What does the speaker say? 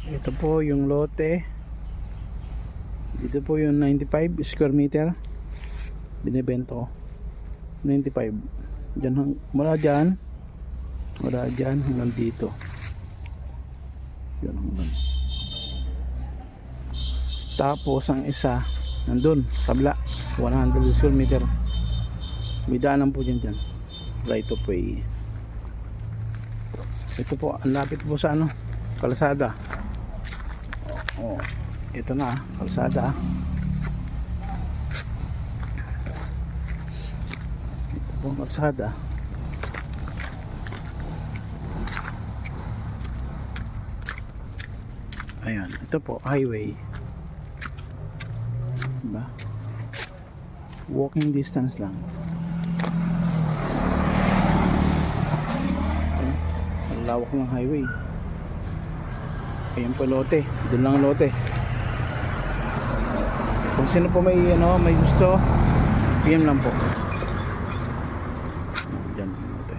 Ito po yung lote. Dito po yung 95 square meter. Binibenta ko. 95. Diyan, mula dyan hanggang dito. Yan hanggang. Tapos ang isa nandun sa kabila 100 square meter. May daanan po dyan. Right of way. Ito po, ang lapit po sa kalsada. Ito na, kalsada. Ito po, kalsada. Ayan, ito po, highway. Diba? Walking distance lang. Ang lawak ng highway. Ayan po lote, doon lang lote. Kung sino po may gusto, PM lang po. Diyan lote.